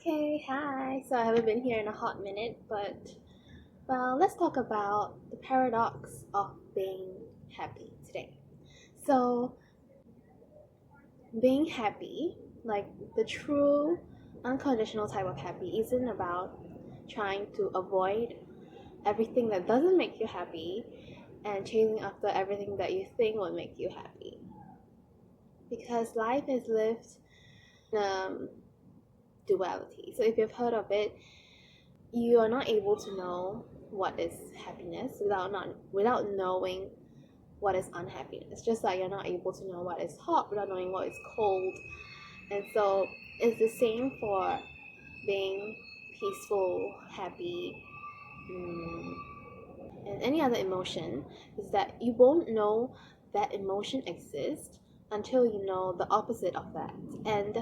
Okay, hi. So I haven't been here in a hot minute, but let's talk about the paradox of being happy today. So, being happy, like the true unconditional type of happy, isn't about trying to avoid everything that doesn't make you happy and chasing after everything that you think will make you happy. Because life is lived in duality. So, if you've heard of it, you are not able to know what is happiness without knowing what is unhappiness. Just like you're not able to know what is hot without knowing what is cold. And so it's the same for being peaceful, happy, and any other emotion, is that you won't know that emotion exists until you know the opposite of that. And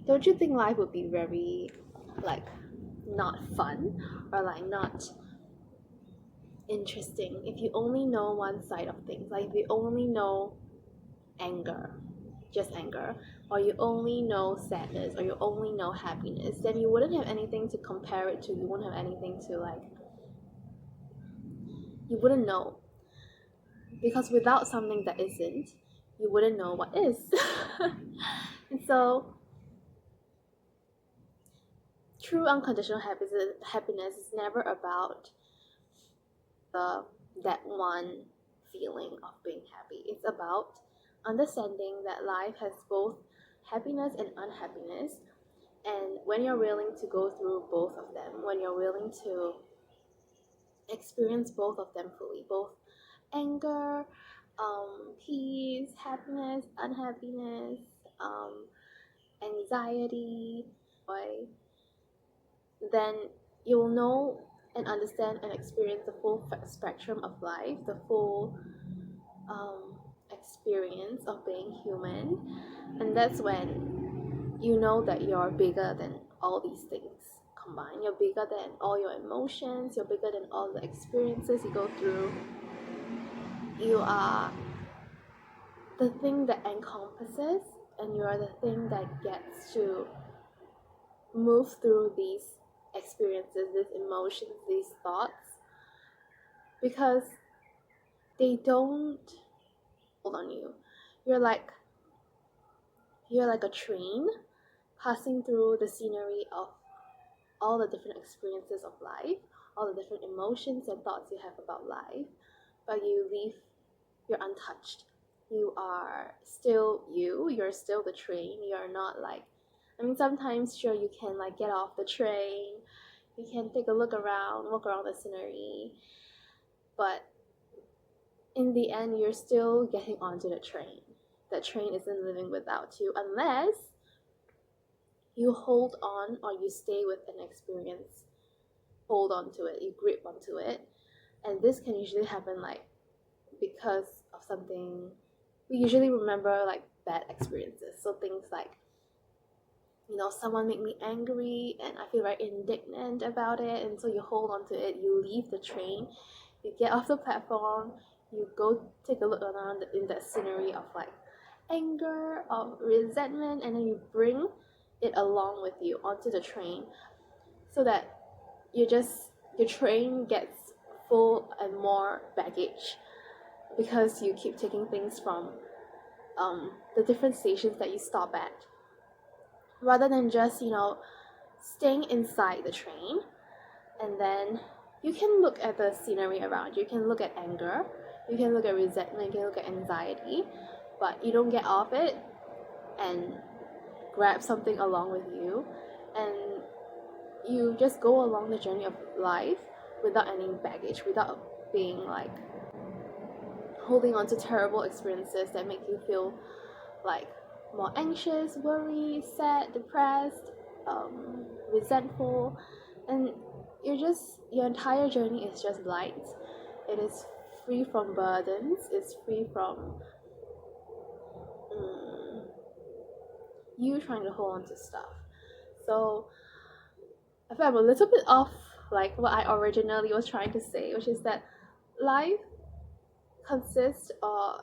don't you think life would be very like not fun or like not interesting if you only know one side of things? Like if you only know anger, just anger, or you only know sadness, or you only know happiness, then you wouldn't have anything to compare it to. You wouldn't have anything to like, you wouldn't know, because without something that isn't, you wouldn't know what is. And so true unconditional happiness is never about the that one feeling of being happy. It's about understanding that life has both happiness and unhappiness. And when you're willing to go through both of them, when you're willing to experience both of them fully, both anger, peace, happiness, unhappiness, um, anxiety, joy, then you will know and understand and experience the full spectrum of life, the full experience of being human. And that's when you know that you're bigger than all these things combined. You're bigger than all your emotions, you're bigger than all the experiences you go through. You are the thing that encompasses, and you are the thing that gets to move through these experiences, these emotions, these thoughts, because they don't hold on you. You're like you're like a train passing through the scenery of all the different experiences of life, all the different emotions and thoughts you have about life, but you're untouched. You are still you're still the train. You're not like, I mean, sometimes sure you can like get off the train, you can take a look around, walk around the scenery, but in the end, you're still getting onto the train. That train isn't living without you unless you hold on or you stay with an experience, hold on to it, you grip onto it. And this can usually happen like because of something. We usually remember like bad experiences. So things like, someone made me angry and I feel very indignant about it, and so you hold on to it, you leave the train, you get off the platform, you go take a look around in that scenery of like anger, of resentment, and then you bring it along with you onto the train, so that your train gets full and more baggage, because you keep taking things from the different stations that you stop at, rather than just staying inside the train. And then you can look at the scenery around you, you can look at anger, you can look at resentment, you can look at anxiety, but you don't get off it and grab something along with you, and you just go along the journey of life without any baggage, without being like holding on to terrible experiences that make you feel like more anxious, worried, sad, depressed, resentful. And your entire journey is just light. It is free from burdens, it's free from you trying to hold on to stuff. So I feel I'm a little bit off like what I originally was trying to say, which is that life consists of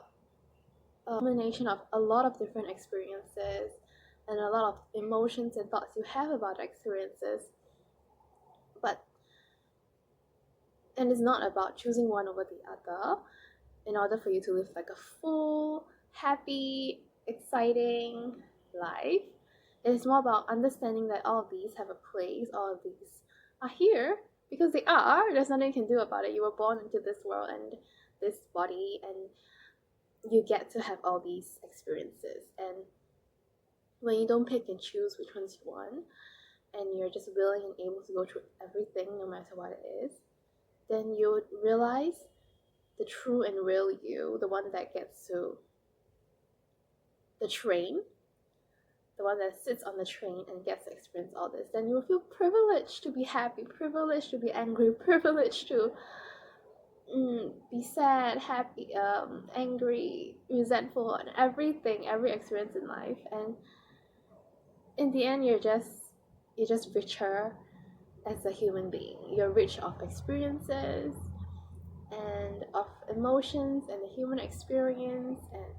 a combination of a lot of different experiences, and a lot of emotions and thoughts you have about experiences. But and it's not about choosing one over the other in order for you to live like a full, happy, exciting life. It's more about understanding that all of these have a place, all of these are here because they are. There's nothing you can do about it. You were born into this world and this body, and you get to have all these experiences. And when you don't pick and choose which ones you want, and you're just willing and able to go through everything no matter what it is, then you would realize the true and real you, the one that gets to the train, the one that sits on the train and gets to experience all this, then you will feel privileged to be happy, privileged to be angry, privileged to be sad, happy, angry, resentful, and everything, every experience in life. And in the end, you're just richer as a human being. You're rich of experiences and of emotions and the human experience, and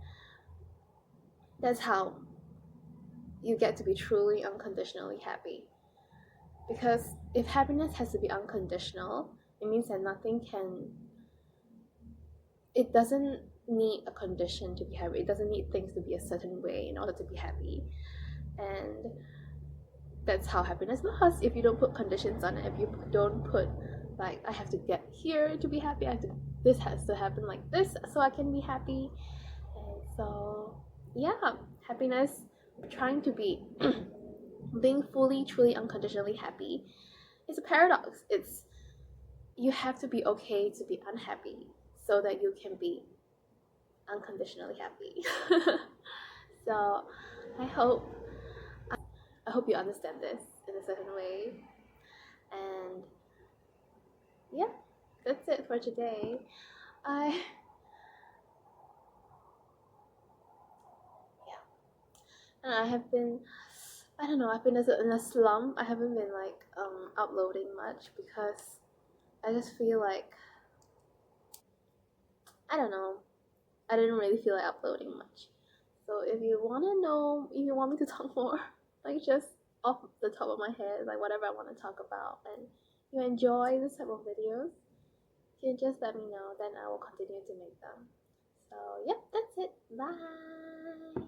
that's how you get to be truly unconditionally happy. Because if happiness has to be unconditional, it means that it doesn't need a condition to be happy. It doesn't need things to be a certain way in order to be happy. And that's how happiness lasts. If you don't put conditions on it, if you don't put like, I have to get here to be happy, this has to happen like this so I can be happy. And so yeah, happiness, trying to be being fully, truly, unconditionally happy is a paradox. It's you have to be okay to be unhappy so that you can be unconditionally happy. So I hope you understand this in a certain way. And yeah, that's it for today. I yeah, and I have been, I don't know, I've been in a slump. I haven't been like uploading much because I just feel like, I don't know, I didn't really feel like uploading much. So if you want me to talk more, like just off the top of my head, like whatever I want to talk about, and you enjoy this type of videos, you can just let me know. Then I will continue to make them. So yeah, that's it. Bye.